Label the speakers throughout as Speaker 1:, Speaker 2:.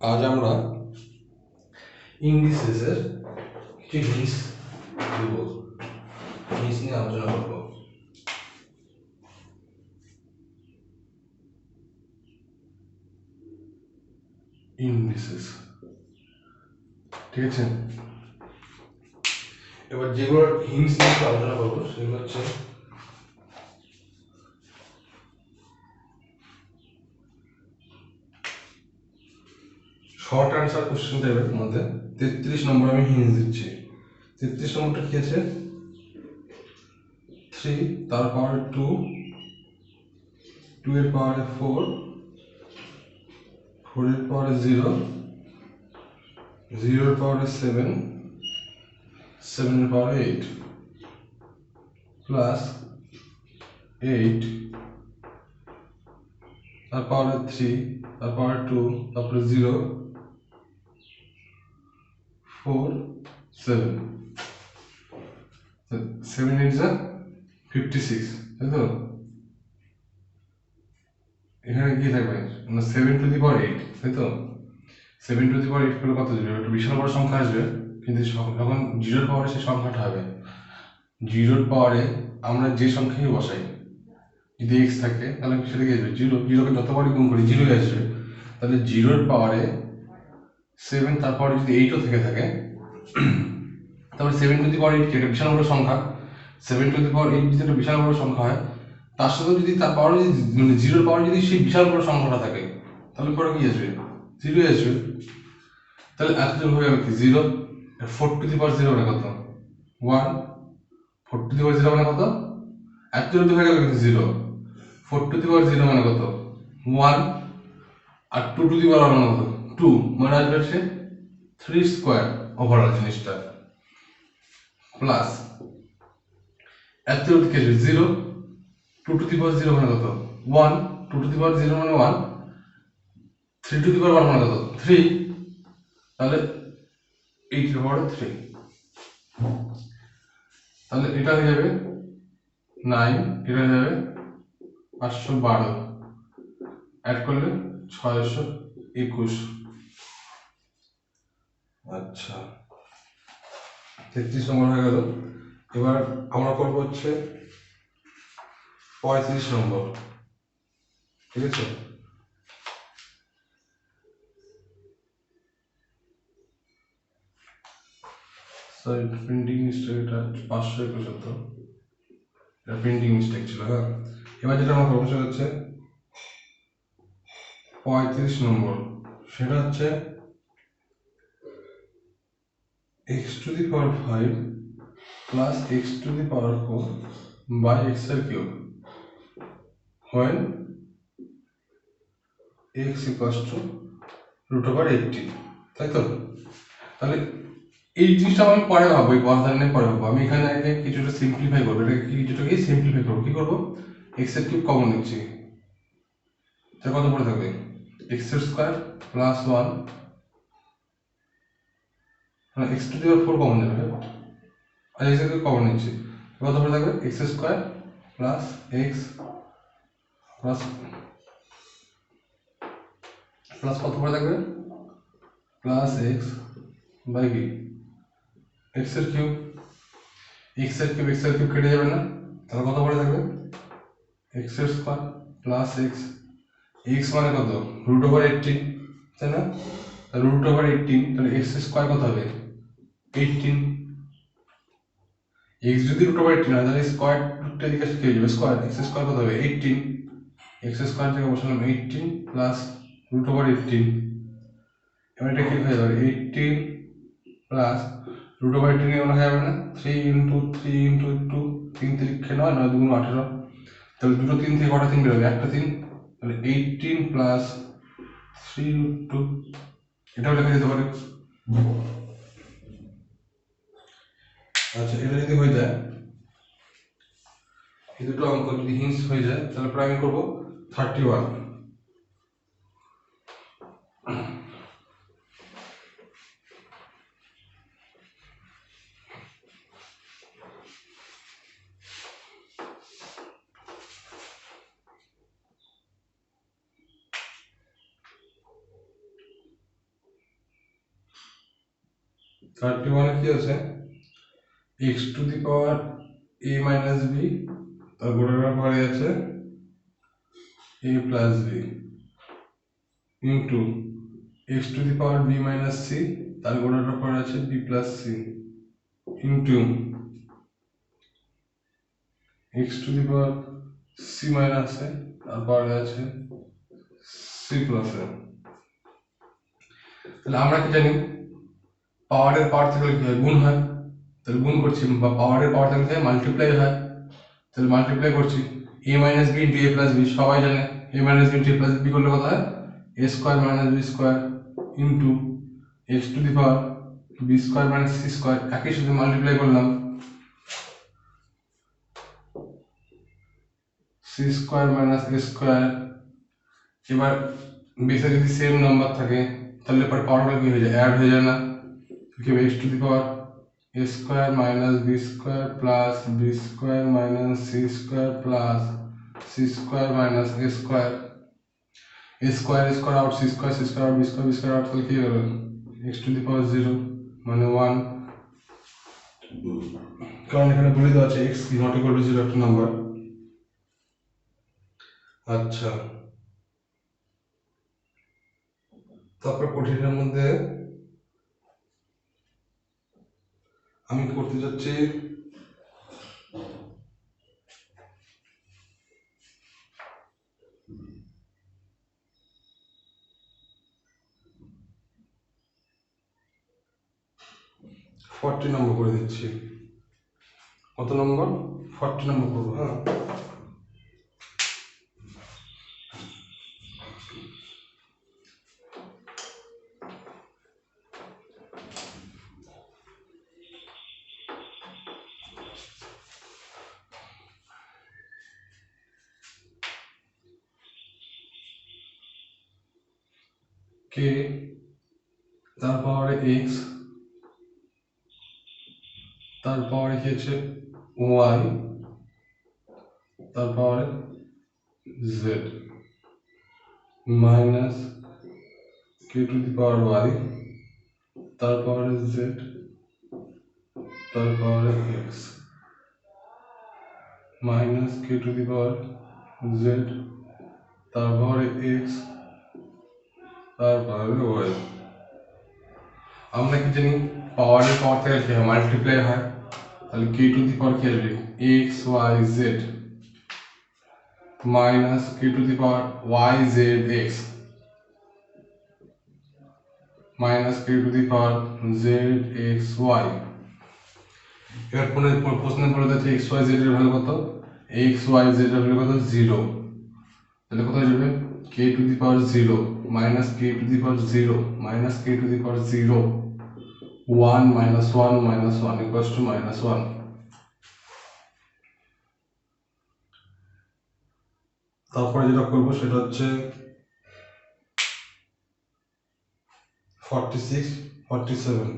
Speaker 1: আজ আমরা ইন্ডিসেসের কিছু হিন্টস দেব, হিন্টস নিয়ে আলোচনা করব। ইন্ডিসেস, ঠিক আছে। এবার যেগুলো হিন্টস নিয়ে আলোচনা করবো সেগুলো হচ্ছে শর্ট অ্যান্সার কোশ্চেন টাইপের মধ্যে 33 নম্বর আমি হিন্টস দিচ্ছি। 33 নম্বরটা কি আছে? 3 তার পাওয়ারে 2, 2 এর পাওয়ারে 4, 4 এর পাওয়ারে 0, 0 এর পাওয়ারে 7, 7 এর পাওয়ারে 8 প্লাস 8 তার পাওয়ারে 3, তার পাওয়ারে 2, তারপরে 0, 4, 7, 7 8 যা 56, তাই তো? এখানে কি থাকবে? 7 টু দি পাওয়ার 8, তাই তো? 7 টু দি পাওয়ার 8 করলে কত যাবে? একটা বিশাল বড় সংখ্যা আসবে, কিন্তু যখন জিরোর পাওয়ারে সেই সংখ্যাটা হবে, জিরোর পাওয়ারে আমরা যে সংখ্যাই বসাই, যদি এক্স থাকে তাহলে সেটা কি আসবে? জিরো। জিরোকে যতবারই গুণ করি জিরোই আসবে। তাহলে জিরোর পাওয়ারে 7, তারপরে যদি 8ও থেকে থাকে, তারপরে 7 টু দি পাওয়ার 8 একটা বিশাল বড় সংখ্যা। 7 টু দি পাওয়ার 8 যদি একটা বিশাল বড় সংখ্যা হয়, তার সাথে যদি তার পাওয়ারে যদি মানে জিরোর পাওয়ারে যদি সেই বিশাল বড় সংখ্যাটা থাকে, তাহলে পরে কি আসবে? জিরোই আসবে। তাহলে এতটুকু হয়ে গেল কি? 0। 4 টু দি পাওয়ার 0 মানে কত? 1। 4 টু দি পাওয়ার 0 মানে কত? এতটুকু হয়ে গেল কিন্তু 0। 4 টু দি পাওয়ার 0 মানে কত? 1। আর 2 টু দি পাওয়ার মানে কত? 2। মানে আসবে হচ্ছে 3 স্কোয়ার ওভারঅল জিনিসটা, প্লাস এতটুকু কি আসবে? 0। 2 টু দি পাওয়ার 0 মানে কত? 1। 2 টু দি পাওয়ার 0 মানে 1। 3 টু দি পাওয়ার 1 মানে কত? 3। তাহলে 8 টু দি পাওয়ার 3। তাহলে এটা হয়ে যাবে 9, এটা হয়ে যাবে 512, অ্যাড করলে 621। আচ্ছা, 33 নম্বর হয়ে গেল। এবার আমরা করবো হচ্ছে 35 নম্বর, ঠিক আছে। সরি, প্রিন্টিং মিস্টেক, এটা 571, এটা প্রিন্টিং মিস্টেক ছিল। হ্যাঁ, এবার যেটা আমরা করবো সেটা হচ্ছে 35 নম্বর। সেটা হচ্ছে x to the power 5 plus x to the power 4 by x এর cube when x equals to √18, তাই তো? তাহলে এই জিনিসটা আমি পরে ভাববো, এই কথা নিয়ে পরে ভাববো। আমি এখানে আগে কিছুটা সিম্পলিফাই করবো, এটাকে কিছুটাকে সিম্পলিফাই করবো। কি করবো? x এর কিউব কমন নিচ্ছি, তাহলে কত পড়ে থাকবে? x এর স্কোয়ার প্লাস 1, মানে x to the power 4 common যাবে, আর x এর কিউব কমন নিচ্ছি, কত পড়ে থাকবে? x square plus x plus plus কত পড়ে থাকবে? প্লাস x বাই কি? x এর কিউব। x এর কিউব x এর কিউব কেটে যাবে না, তাহলে কত পড়ে থাকবে? x এর স্কোয়ার প্লাস x, x মানে কত? √18, তাই না? √18, তাহলে x স্কোয়ার কত হবে? 18। x যদি √18 হয় তাহলে স্কোয়ার রুটটা এদিকে কেটে যাবে, স্কোয়ার x স্কোয়ার কত হবে? 18। x স্কোয়ার থেকে বসালাম 18 প্লাস √18। এবার এটা কি হয়ে যাবে? 18 প্লাস √18 এর হয়ে যাবে না? 3 ইন্টু 3 ইন্টু 2, 3 3 9, 9 2 18। তাহলে দুটো 3 থেকে কটা 3 বেরোবে? একটা 3। তাহলে 18 প্লাস 3√2, এটাও লেখা যেতে পারে। আচ্ছা, এটা যদি হয়ে যায়, এই দুটো অঙ্ক যদি হিন্স হয়ে যায়, তাহলে প্রায় আমি করবো 31। 31 কি আছে x to the power a minus b, তার গোড়ার পরে আছে a plus b into x to the power b minus c, তার গোড়ার পরে আছে b plus c into x to the power c minus a, তারপরে আছে c প্লাস a। তাহলে আমরা কি জানি পাওয়ারের পাওয়ার থেকে কি হয় গুণ হয়, তাহলে গুণ করছি, বা পাওয়ারের পাওয়ার থেকে মাল্টিপ্লাই হয়, তাহলে মাল্টিপ্লাই করছি a minus b into a plus b, সবাই জানে a minus b into a plus b করলে কত হয় a square minus b square into x to the power b square minus c square, একই সাথে মাল্টিপ্লাই করলাম c square minus a square. এবার বেসে যদি সেম নাম্বার থাকে তাহলে পর পাওয়ারগুলো কি হয়ে যায়, অ্যাড হয়ে যায় না, কি হবে x to the power a square minus b square plus b square minus c square plus c square minus a square, a square square out, c square out, b square out, তাহলে কি হবে x to the power 0 মানে 1, কারণ এখানে বলে দেওয়া আছে x not equal to 0 একটা নাম্বার। আচ্ছা, তারপর কঠিনের মধ্যে আমি করতে যাচ্ছি ফর্টি নম্বর করে দিচ্ছি। কত নম্বর? 40 নম্বর করবো। হ্যাঁ, কে তার পাওয়ারে এক্স, তার পাওয়ারে কি আছে ওয়াই, তার পাওয়ারে z minus k to the power y, তার পাওয়ারে জেড, তার পাওয়ারে x minus k to the power z, তার পাওয়ারে এক্স, তার পাওয়ারে ওয়াই। আমরা কি জানি পাওয়ারের পাওয়ার থেকে কি হয় মাল্টিপ্লাই হয়, তাহলে কে টু দি পাওয়ার কি আসবে x y z minus k to the power y z x minus k to the power z x y. এবার প্রশ্নে বলে দিচ্ছে এক্স ওয়াই জেড এর ভ্যালু কত, এক্স ওয়াই জেড এর ভ্যালু কত 0, তাহলে কত হয়ে যাবে k to the power 0 minus k to the power 0 minus k to the power 0, 1 minus 1 minus 1 equals to minus 1। তারপরে যেটা করবো সেটা হচ্ছে 46 47,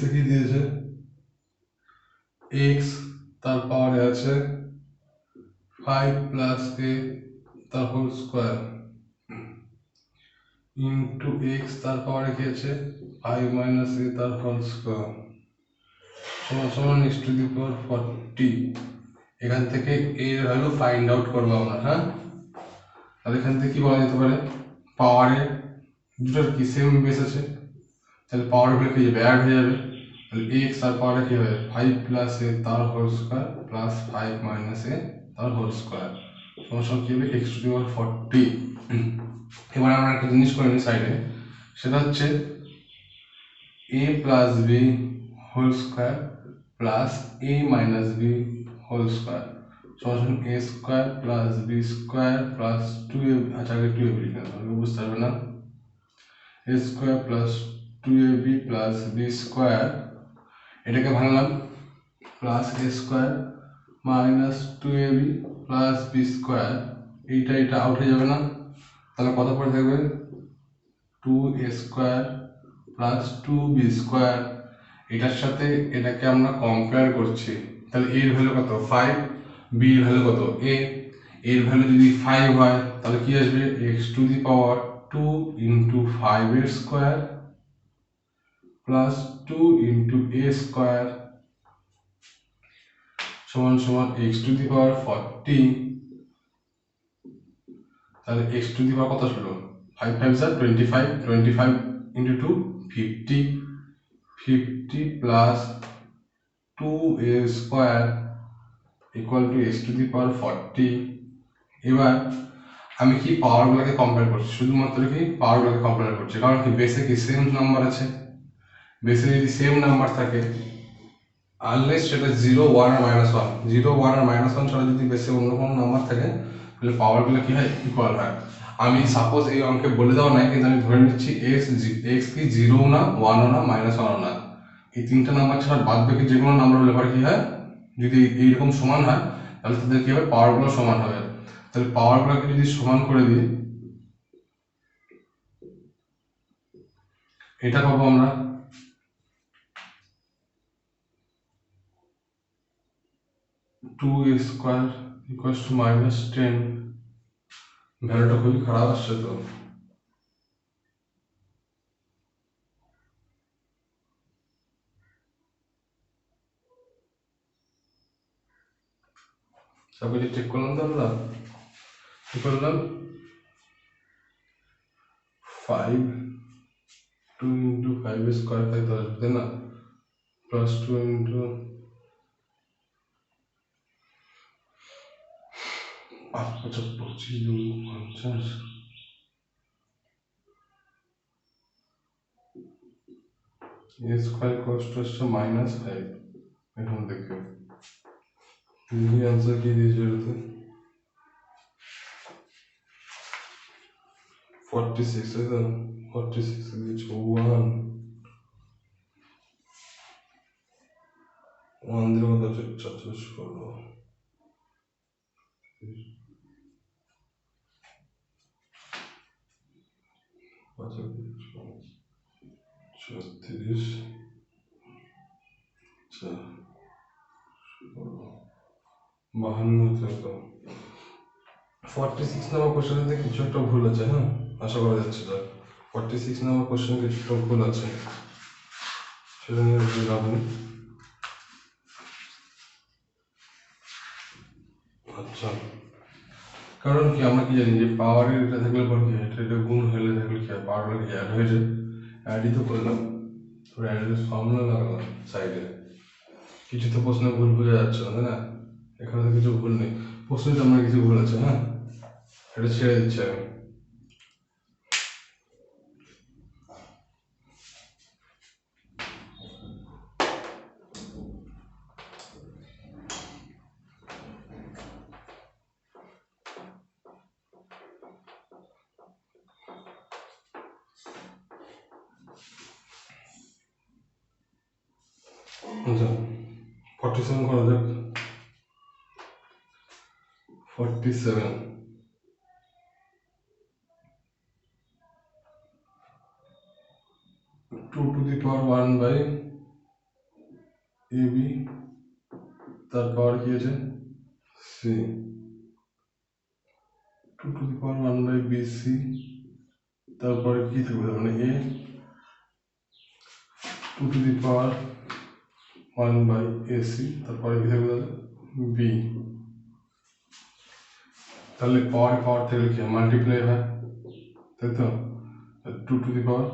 Speaker 1: এ কি দিয়েছে x, তার পাওয়ারে আছে 5 প্লাস a তার হোল স্কোয়ার ইন্টু x, তার পাওয়ারে কি আছে 5 মাইনাস a তার হোল স্কোয়ার সমান সমান x টু দি পাওয়ার 40। এখান থেকে a এর ভ্যালু ফাইন্ড আউট করবো আমরা। হ্যাঁ, তাহলে এখান থেকে কি বলা যেতে পারে পাওয়ারে দুটোর কি সেম বেস আছে, তাহলে পাওয়ার ভ্যালু কি যাবে অ্যাড হয়ে যাবে, তাহলে x আর পাওয়ারে কি হবে 5 প্লাস a তার whole square plus 5 minus a তার হোল স্কোয়ার সমান কি হবে x টু দি পাওয়ার 40। এবার আমরা একটা জিনিস করে নিই সাইডে, সেটা হচ্ছে a plus b whole square plus a minus b whole square সমান a square plus b square plus 2a, আচ্ছা আগে 2ab লিখে তাহলে বুঝতে পারবে না, a square plus 2ab plus b square, এটাকে ভাঙলাম plus a square minus 2ab plus b square, এইটা আউট হয়ে যাবে না, তাহলে কত পরে থাকবে 2a square plus 2b square. এটার সাথে এটাকে আমরা কম্পেয়ার করছি, তাহলে এর ভ্যালু কত 5, বি এর ভ্যালু কত এর ভ্যালু যদি 5 হয় তাহলে কি আসবে x⁻² ইন্টু 5 এর square plus 2 into a square সমান সমান x⁻40। তাহলে x⁻, কত আসলো 5 5 যা 25, 25 into 2 50 plus 2a square equal to x⁻40। এবার আমি কি পাওয়ারগুলোকে কম্পেয়ার করছি, শুধুমাত্র কি পাওয়ারগুলোকে কম্পেয়ার করছি, কারণ কি বেসে কি সেম নাম্বার আছে। বেসে যদি সেম নাম্বার থাকে, আনলেস সেটা 0 1 আর -1, 0 1 আর -1 ছাড়া যদি বেসে অন্য কোনো নাম্বার থাকে তাহলে পাওয়ারগুলো কি হয় ইকুয়াল হয়। আমি সাপোজ এই অঙ্কে বলে দেওয়া নাই, কিন্তু আমি ধরে নিচ্ছি এক্স কি 0 না 1ও না -1ও না, এই তিনটা নাম্বার ছাড়া বাদ বাকি যে কোনো নাম্বার হলে পরে কি হয়, যদি এইরকম সমান হয় তাহলে তাদের কি হবে পাওয়ারগুলো সমান হবে। তাহলে পাওয়ারগুলোকে যদি সমান করে দিই, এটা পাবো আমরা 2a স্কোয়ার ইকুয়ালস টু -10। ভ্যালুটা খুবই খারাপ আসছে তো। সব কিছু চেক করলাম তো আমরা, কি করলাম 5 2 ইন্টু 5 স্কোয়ার 5 আসবে তাই না, plus 2 into 5 5 25 50 a square equals to আসছে -5। এখন দেখো তুমি আনসার কি দিয়েছো এটাতে 46, তাই তো 46 দিয়েছো 1 দিলে কত হচ্ছে 44 করবো, আচ্ছা 36, আচ্ছা 52 তো 46 নম্বর কোশ্চেনে কিছু একটা ভুল আছে। হ্যাঁ, আশা করা যাচ্ছে যে 46 নম্বর কোশ্চেনে কিছু একটা ভুল আছে, সেটা নিয়ে ভুল হবে। আচ্ছা, কারণ কি আমরা কি জানি যে পাওয়ারের এটা থাকলে পর কি এটা গুণ হলে থাকলে কি পাওয়ার অ্যাড হয়ে যায়, অ্যাডই তো করলাম, তো অ্যাডের ফর্মুলা লাগালাম সাইডে। কিছু তো প্রশ্নে ভুল বোঝা যাচ্ছে না, তাই না? এখানে তো কিছু ভুল নেই, প্রশ্নে আমরা কিছু ভুল আছে। হ্যাঁ, এটা ছেড়ে দিচ্ছি আমি। আচ্ছা 47 করা যাক। 47 2 to the power 1 by ab, তার পাওয়ার কি আছে c, 2 to the power 1 by bc, তারপরে কি থাকবে মানে a, 2 to the power 1 by ac, তারপরে কি থাকবে তাহলে b। তাহলে পাওয়ার পাওয়ার থেকে কি মাল্টিপ্লাই হয়, তাই তো 2 to the power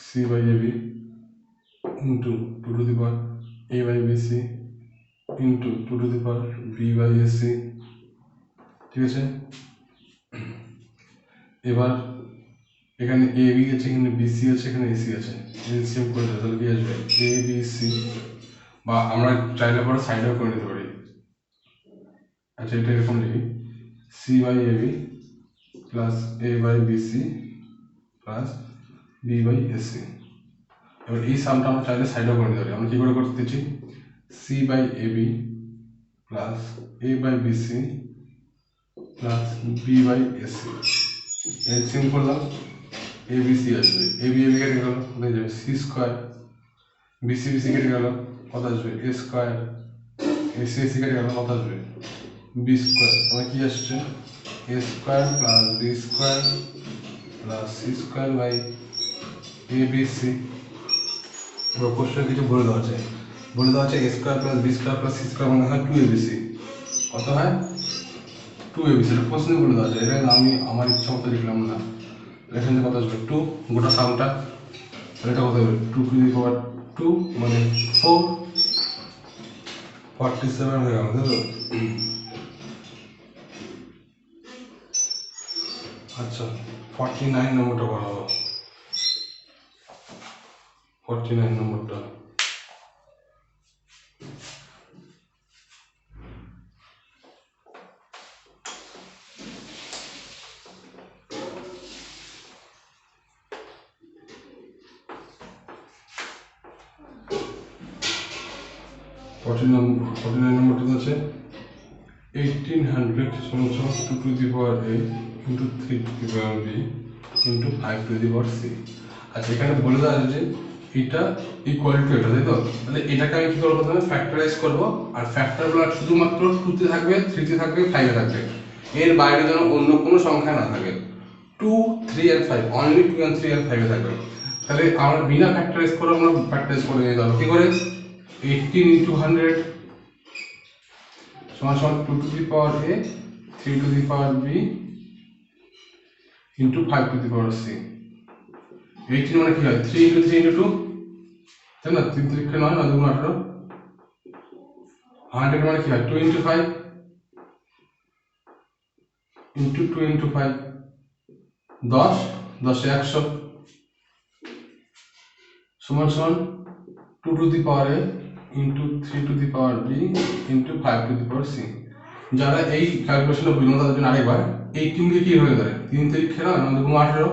Speaker 1: c by ab into 2 to the power a by bc into 2 to the power b by ac, ঠিক আছে। এবার এখানে এ বি আছে, এখানে বিসি আছে, এখানে এসি আছে, এলসিএম করে দেবো তাহলে কি আসবে এ বি সি, বা আমরা চাইলে পরে সাইডেও করে নিতে পারি। আচ্ছা এটা এরকম লিখি c by a b plus a by b c plus b by a c. এবার এই সামটা আমরা চাইলে সাইডেও করে নিতে পারি। আমরা কি করে করতে দিচ্ছি c by a b plus a by b c plus b by a c LCM করলাম, এ বি সি আসবে, এ বি কেটে গেল, কোথায় যাবে সি স্কোয়ার, বিসি বিসি কেটে গেল, কত আসবে এ স্কোয়ার, এসি এসি কেটে গেল, কত আসবে বি স্কোয়ার। তোমার কি আসছে a square plus b square plus c square by a b c. এবার কোশ্চেন কিছু বলে দেওয়া আছে, a square plus b square plus c square মানে হয় টু এ বি সি। কত হয় টু এ বি সি। এটা কোশ্চেনে বলে দেওয়া আছে, এটা আমি আমার ইচ্ছা মতো লিখলাম না। এখান থেকে কত আসবে টু, গোটা সামটা, এটা কত হবে two to the power two মানে 47 হয়ে গেল, তাই তো? আচ্ছা 49 নম্বরটা করা হলো, 49 নম্বরটা। ফর্টি নাইন নম্বরটা আছে 1800 সমান two to the power a into three to the power b into five to the power c. আচ্ছা এখানে বলে দেওয়া আছে যে এটা ইকুয়াল টু এটা, তাই তো? তাহলে এটাকে আমি কি করবো, প্রথমে ফ্যাক্টরাইজ করবো, আর ফ্যাক্টরগুলো শুধুমাত্র টুতে থাকবে, থ্রিতে থাকবে, ফাইভে থাকবে, এর বাইরে যেন অন্য কোনো সংখ্যা না থাকে। 2 3 and 5 অনলি 2 and 3 and 5 এ থাকবে। তাহলে আমরা বিনা ফ্যাক্টরাইজ করে আমরা ফ্যাক্টরাইজ করে নিয়ে যাবো কি করে, 18 into 100 সমান সমান 2 to the power a 3 to the power b into 5 to the power c। 18 মানে কি হয় 3 into 3 into 2, তাই না? 3 3 9 9 2 18। 100 মানে কি হয় 2 into 5 into 2 into 5 10 10 এ 100 সমান সমান 2 to the power a into 3 to the power b into 5 to the power c। যারা এই ক্যালকুলেশনটা বুঝলো তাদের জন্য আরেকবার 18 কে কি হয়ে যাবে 3 তারিখে না 9 গুণ 18,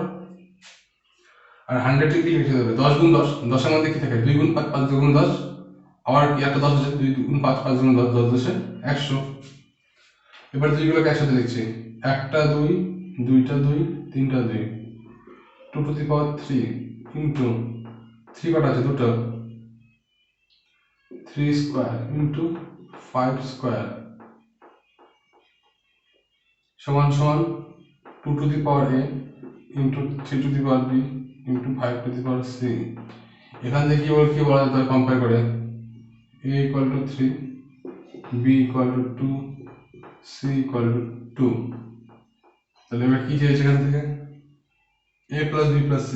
Speaker 1: আর 100 কে কি লিখে দেবে 10 গুণ 10, 10 এর মধ্যে কি থাকে 2 গুণ 5 5 2 গুণ 10, আবার কি একটা 10 আছে 2 গুণ 5 5 গুণ 10 10 10 100। এবার দুইগুলোকে একসাথে লিখছি, একটা 2 দুইটা 2 তিনটা 2 2 টু দি পাওয়ার 3 ইনটু 3 কটা আছে দুটো 3 স্কয়ার ইনটু 5 স্কয়ার সমান সমান 2 to the power a into 3 to the power b into 5 to the power c। এখান থেকে কি বলা যায় কম্পেয়ার করে a equal to 3 b equal to 2 c equal to 2। তাহলে আমরা কি চেয়েছি এখান থেকে a plus b plus c,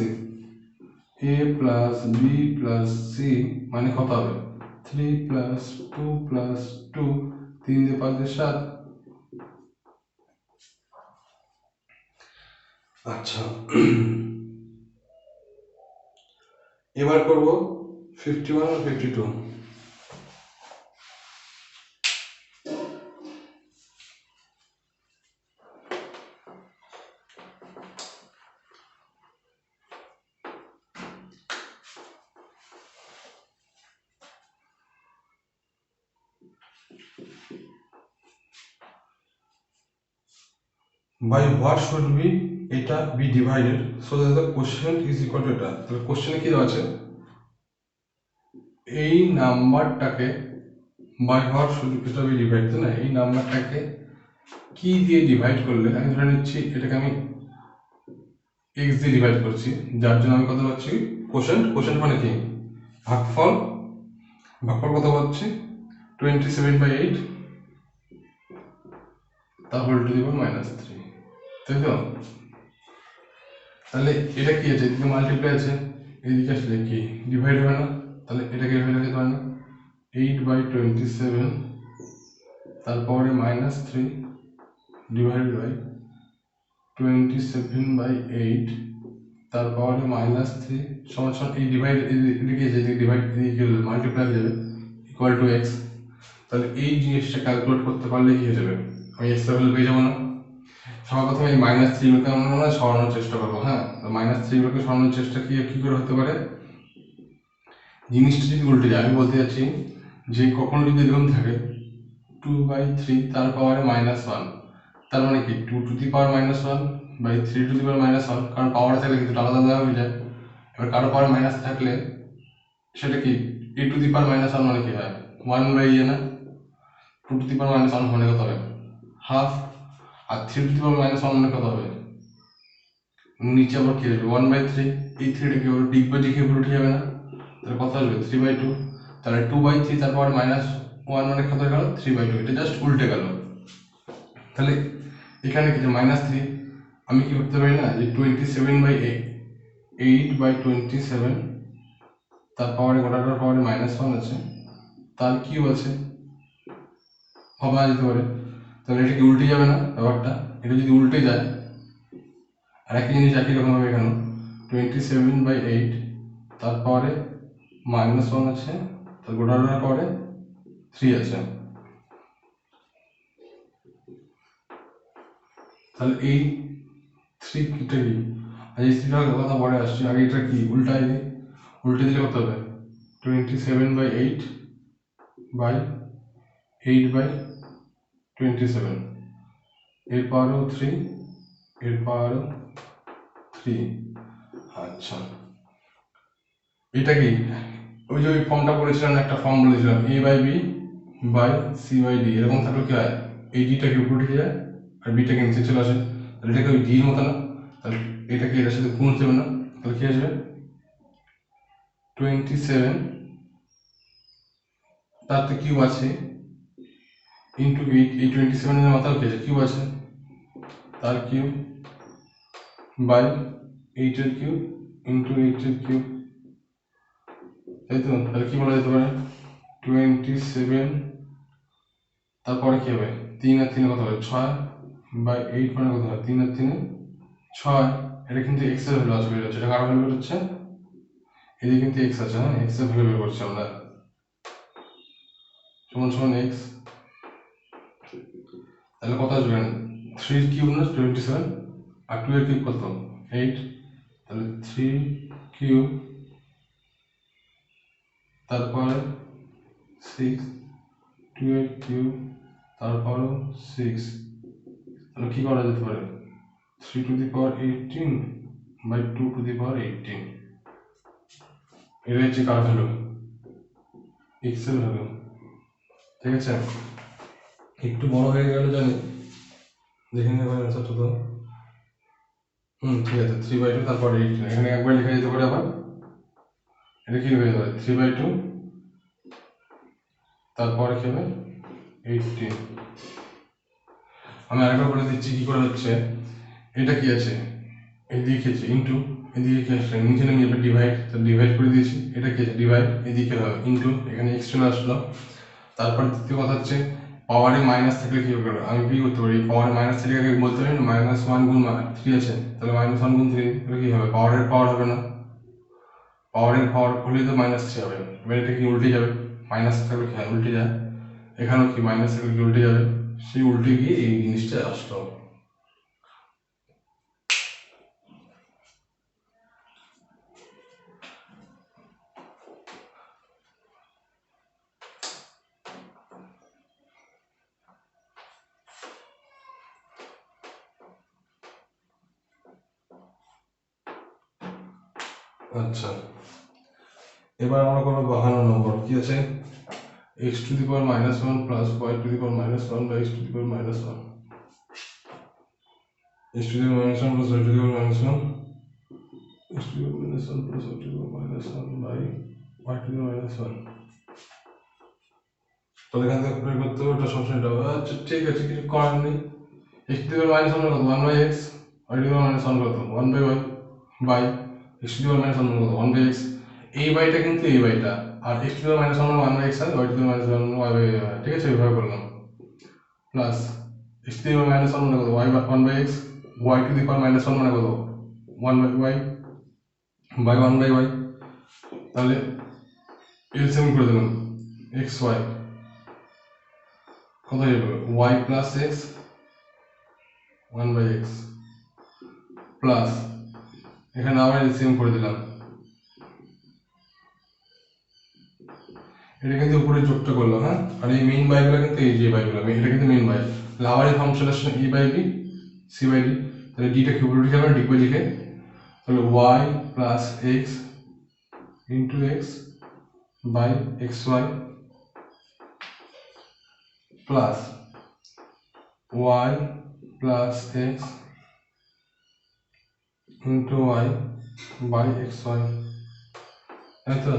Speaker 1: a plus b plus c মানে কত হবে 3 plus 2 plus 2 3 দিয়ে 5 দিয়ে 7। আচ্ছা এবার করব 51 আর 52। by what should be এটা be divided so that the quotient is equal to এটা। তাহলে কোশ্চেনে কি দেওয়া আছে এই নাম্বারটাকে by what should এটা be divided, তাই না? এই নাম্বারটাকে কি দিয়ে ডিভাইড করলে, আমি ধরে নিচ্ছি এটাকে আমি x দিয়ে ডিভাইড করছি, যার জন্য আমি কত পাচ্ছি কোশ্চেন্ট। কোশ্চেন্ট মানে কি ভাগফল, ভাগফল কত পাচ্ছি 27/8 তার হোল টু দি পাওয়ার -3, তাই তো? তাহলে এটা কি আছে এদিকে মাল্টিপ্লাই আছে, এদিকে আসলে কি ডিভাইড হবে না, তাহলে এটাকে এভাবে লিখতে পারি 8/27 তারপরে -3 ডিভাইড বাই 27/8 তারপরে -3 সমান সমান এই ডিভাইড এদিকে যে ডিভাইড এদিকে মাল্টিপ্লাই হয়ে যাবে ইকুয়াল টু x। তাহলে এই জিনিসটা ক্যালকুলেট করতে পারলে কি হয়ে যাবে, আমি x এর ভ্যালু পেয়ে যাবো না। সবার প্রথমে এই -3 গুলোকে আমরা সরানোর চেষ্টা করবো। হ্যাঁ -3 গুলোকে সরানোর চেষ্টা কি করে হতে পারে, জিনিসটা যদি উল্টে যায়, আমি বলতে চাচ্ছি যে কখনো যদি এরকম থাকে 2/3 তার পাওয়ারে -1, তার মানে কি 2 to the power -1 by 3 to the power -1, কারণ পাওয়ার থাকলে কিন্তু আলাদা আলাদা হয়ে যায়। এবার কারো পাওয়ার মাইনাস থাকলে সেটা কি a টু দি পাওয়ার -1 মানে কি হয় 1 বাই এ না, 2 টু দি পাওয়ার -1 মানে কত হবে half, R 3 to the power -1 মানে কত হবে, নিচে আবার কি আসবে 1/3, এই 3টা কি হবে ডিগ বাই ডিগ উপরে উঠে যাবে না, তাহলে কত আসবে 3/2, তাহলে 2/3 তারপর -1 মানে কত গেল 3/2, এটা জাস্ট উল্টে গেল। তাহলে এখানে কি যে -3 আমি কি করতে পারি না যে 27/8/27 তার পাওয়ারে গোটাটার পাওয়ারে -1 আছে, তার কিউব আছে, ভাবা যেতে পারে। তাহলে এটা কি উল্টে যাবে না ব্যাপারটা, এটা যদি উল্টে যায়, আর একই জিনিস একই রকম হবে এখানে 27/8 তার পাওয়ারে -1 আছে, তার গোটাটার পাওয়ারে 3 আছে। তাহলে এই 3 কিটা কি, আর এই 3টার কথা পরে আসছে, আগে এটা কি উল্টে দিলে কত হবে 27/8/8/27, এর পাওয়ারও 3, এর পাওয়ারও 3। আচ্ছা, এটা কি ওই যে ওই ফর্মটা করেছিলাম, একটা ফর্ম বলেছিলাম a/b/c/d, এরকম থাকলে কি হয় এই ডিটাকে উপরে উঠে যায় আর বিটাকে নিচে চলে আসে, তাহলে এটাকে ওই ডির মতো না, তাহলে এটাকে এটার সাথে গুণ দেবে না, তাহলে কি আসবে 27, তাতে কিউব আছে ইন্টু 8, এই 27 এর মাথায় কি আছে কিউব আছে, তার কিউব বাই 8 এর কিউব ইন্টু 8 এর কিউব, তাই তো। তাহলে কি বলা যেতে পারে 27, তারপরে কি হবে 3 আর 3 কত হবে 6/8 মানে কত হয় 3 আর 3 6, এটা কিন্তু x এর ভ্যালু আসবে, এটা কার ভ্যালু বের হচ্ছে, এদিকে কিন্তু x আছে, হ্যাঁ x এর ভ্যালু বের করছি আমরা, সমান সমান x, তাহলে কত আসবে 3 কিউব না 27, আর 2 এর কিউব কত 8, তাহলে 3 কিউব তারপরে 6, 2 এর কিউব তারপরে 6, তাহলে কি করা যেতে পারে 3 to the power 18 by 2 to the power 18, এটা হচ্ছে কার ভ্যালু x এর ভ্যালু, ঠিক আছে। একটু বড় হয়ে গেল জানি, দেখে নেবেন আনসারটা তো, ঠিক আছে 3/2 তারপরে 18, এখানে একবার লেখা যেতে পারে, আবার এটা কি হয়ে যাবে 3/2 তারপরে কি হবে 18। আমি আরেকবার বলে দিচ্ছি কি করে হচ্ছে, এটা কি আছে এদিকে আছে ইন্টু, এদিকে কি আসছে নিচে নামিয়ে যাবে ডিভাইড, তো ডিভাইড করে দিয়েছি, এটা কি আছে ডিভাইড, এদিকে হবে ইন্টু, এখানে x চলে আসলো। তারপর দ্বিতীয় কথা হচ্ছে পাওয়ারে মাইনাস থাকলে কি হবে, আমি কি করতে পারি পাওয়ারে মাইনাস থাকলে আগে বলতে পারি না -1 গুণ 3 আছে, তাহলে -1 গুণ 3 তাহলে কি হবে পাওয়ারের পাওয়ার হবে না, পাওয়ারের পাওয়ার হলে তো -3 হবে, এবার এটা কি উল্টে যাবে, মাইনাস থাকলে কি উল্টে যায়, এখানেও কি মাইনাস থাকলে কি উল্টে যাবে, সেই উল্টে গিয়ে এই জিনিসটা আসলো। আচ্ছা, এবার আমরা করবো 52 নম্বর, কি আছে x to the power -1 plus y to the power -1 by x to the power -1, x to the power -1 plus y to the power -1, x to the power -1 plus y to the power -1 by y to the power -1, তাহলে এখান থেকে প্রয়োগ করতে হবে, ওটা সবসময় এটা হবে। আচ্ছা ঠিক আছে, কিছু করার নেই, x টু দি পাওয়ার -1 কত 1 by x, y to the power -1 কত 1 by y by x to the power -1 কত 1 বাই x, এই বাইটা কিন্তু এই বাইটা, আর x to the power -1 1 by x আর y to the power -1 y by y, ঠিক আছে এইভাবে করলাম, plus x to the power -1 মানে কত y 1 by x, y to the power -1 মানে কত 1 by y by 1 by y, তাহলে এলসিএম করে দিলাম x y কত হয়ে যাবে y plus x 1 by x plus এখানে আবার এলসিএম করে দিলাম, এটা কিন্তু উপরে যোগটা করলাম, হ্যাঁ, আর এই মেইন বাইগুলো কিন্তু এই যে বাইগুলো এটা কিন্তু মেইন বাই, তাহলে আবার এই ফর্ম চলে আসছে e by b c by d, তাহলে ডিটা কি উপরে লিখে আমরা ডি লিখে, তাহলে y plus x into x by x y plus y plus x into y by x y, তাই তো?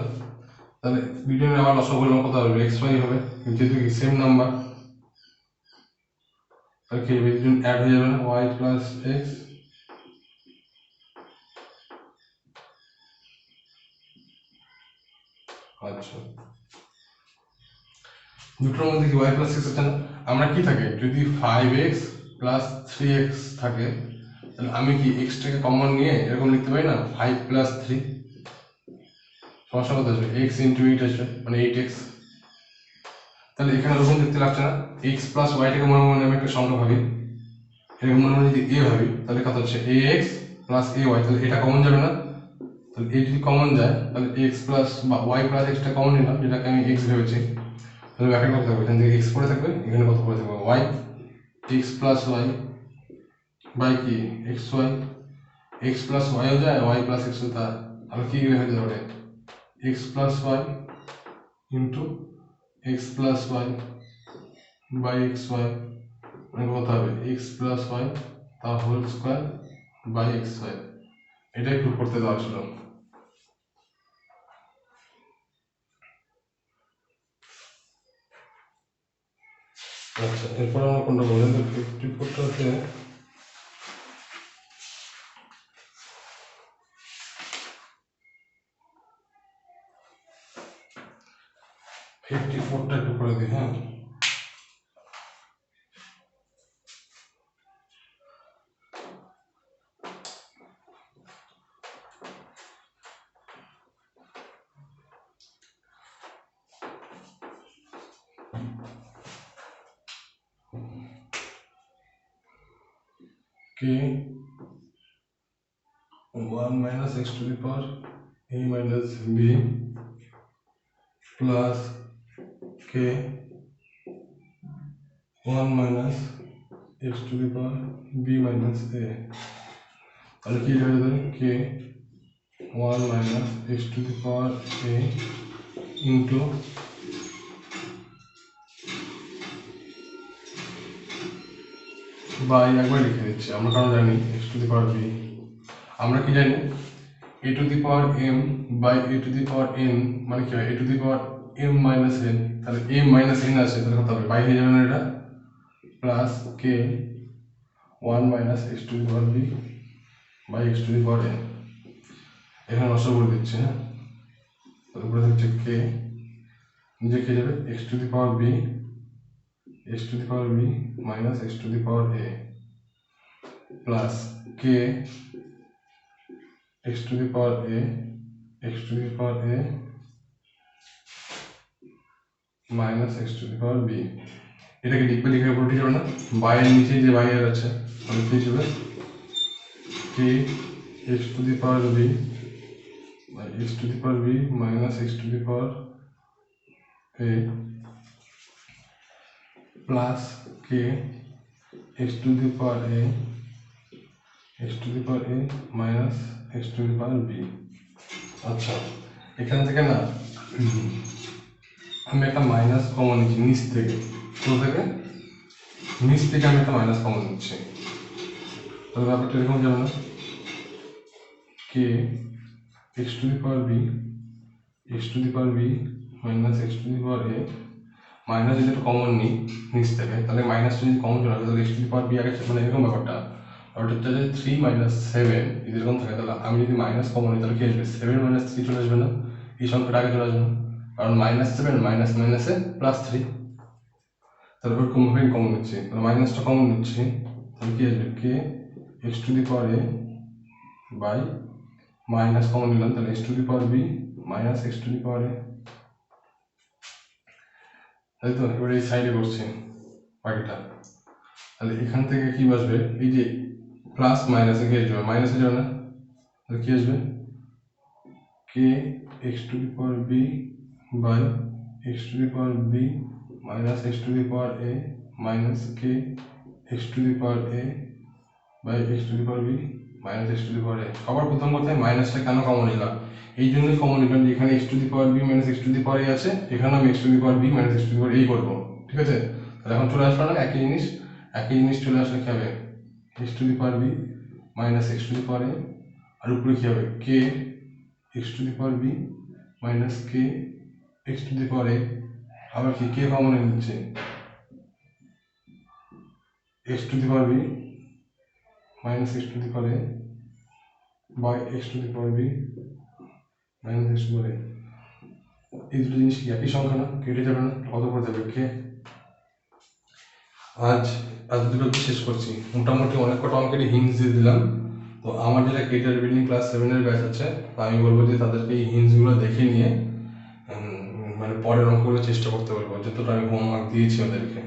Speaker 1: তাহলে দুটো আবার লসাগু করলে কত হবে? এক্স ওয়াই হবে, যেহেতু সেম নাম্বার, তাহলে কি দুজন অ্যাড হয়ে যাবে না? ওয়াই প্লাস এক্স আচ্ছা দুটোর মধ্যে কি ওয়াই প্লাস এক্স আছে না? আমরা কি থাকে যদি 5x প্লাস 3x থাকে তাহলে আমি কি এক্সটাকে কমন নিয়ে এরকম লিখতে পারি না 5 প্লাস 3, সমস্যা কত আসবে? x ইন্টু 8 আসবে মানে 8x। তাহলে এখানে ওরকম দেখতে লাগছে না, x প্লাস ওয়াইটাকে মনে মনে আমি একটা সংখ্যা ভাবি, এরকম মনে মনে যদি a ভাবি তাহলে কত হচ্ছে ax প্লাস ay, তাহলে এটা কমন যাবে না? তাহলে a যদি কমন যায় তাহলে x plus y plus x টা কমন নিলাম, যেটাকে আমি x ভেবেছি, তাহলে ব্র্যাকেট কত থাকবে? এখান থেকে x পড়ে থাকবে, এখানে কত পড়ে থাকবে? y, x plus y by কি xy, x প্লাস y ও যায় y প্লাস x ও তা, তাহলে কি হয়ে যেতে পারে? x plus y into x plus y by xy, মানে কত হবে? x প্লাস y তা হোল স্কোয়ার বাই xy। এটা একটু করতে দেওয়া ছিল। আচ্ছা এরপর আমরা কোনটা বলেন তো? 54টা হচ্ছে 54টা একটু করে দিই, হ্যাঁ। k 1 minus x to the power a minus b plus k 1 minus x to the power b minus a, তাহলে কি হয়ে যাবে? k 1 minus x to the power a into by একবার লিখে দিচ্ছি আমরা, কারণ জানি x to the power b, আমরা কি জানি a to the power m by a to the power n মানে কি হয়? a to the power m minus n, তাহলে m minus n আছে, তাহলে কত হবে? বাই হয়ে যাবে না এটা? Plus k 1 minus x to the power b by x to the power n, এখানে নষ্ট করে দিচ্ছি, হ্যাঁ। তারপরে হচ্ছে k নিজে খেয়ে যাবে x to the power b x to the power b minus x to the power a plus k x to the power a x to the power a minus x to the power b, এটাকে লিখবে, লিখে উপরে উঠে যাবে না? বাইরের নিচে যে বাইরের আছে তাহলে কি যাবে? k x to the power b by x to the power b minus x to the power a plus k x to the power a x to the power a minus x to the power b। আচ্ছা এখান থেকে না আমি একটা minus common নিচ্ছি নিচ থেকে, কোথা থেকে? নিচ থেকে আমি একটা মাইনাস কমন নিচ্ছি, তাহলে ব্যাপারটা এরকম যাবে না? k x to the power b x to the power b minus x to the power a, minus যদি একটা কমন নিই নিচ থেকে তাহলে মাইনাস যদি কমন চলে আসে তাহলে x to the power b আগে, মানে এরকম ব্যাপারটা। অর্থাৎ যদি 3 minus 7 এরকম থাকে তাহলে আমি যদি মাইনাস কমন নিই তাহলে কি আসবে? 7 minus 3 চলে আসবে না? এই সংখ্যাটা আগে চলে আসবে না, কারণ মাইনাস 7 মাইনাস মাইনাসে প্লাস 3, তাহলে ওরকম ভাবে কমন নিচ্ছি, তাহলে মাইনাসটা কমন নিচ্ছি, তাহলে কি আসবে? k x to the power a by minus common নিলাম তাহলে x to the power b মাইনাস x to the power a, তাই তো? এবার এই সাইডে করছি বাকিটা, তাহলে এখান থেকে কি আসবে? এই যে প্লাস মাইনাসে কি আসবে? মাইনাসে যাবে না? তাহলে কি আসবে? k x to the power b by x to the power b minus x to the power a minus k x to the power a by x to the power b minus x to the power a. সবার প্রথম কথায় মাইনাসটা কেন common নিলাম, এই জন্যই common নিলাম যে এখানে x to the power b minus x to the power a আছে, এখানে আমি x to the power b minus x to the power এই করবো। ঠিক আছে, তাহলে এখন চলে আসলো না একই জিনিস চলে আসলে কি হবে, x to the power b minus x to the power a, আর উপরে কি হবে k x to the power b minus k x to the power a, আবার কি কে কমন নিচ্ছে x to the power b minus x to the power a by x to the power b minus x to the power a. এই দুটো জিনিস কি একই সংখ্যা না, কেটে যাবে না, কত করে যাবে কে। আজ দুটো শেষ করছি, মোটামুটি অনেক কটা অঙ্কেরই হিন্টস দিয়ে দিলাম। তো আমার যেটা কেটার বিল্ডিং ক্লাস 7-এর ব্যাচ আছে, আমি বলবো যে তাদেরকে এই হিন্টসগুলো দেখে নিয়ে মানে পরের অঙ্কগুলো চেষ্টা করতে বলবো, যতটা আমি হোমওয়ার্ক দিয়েছি ওদেরকে।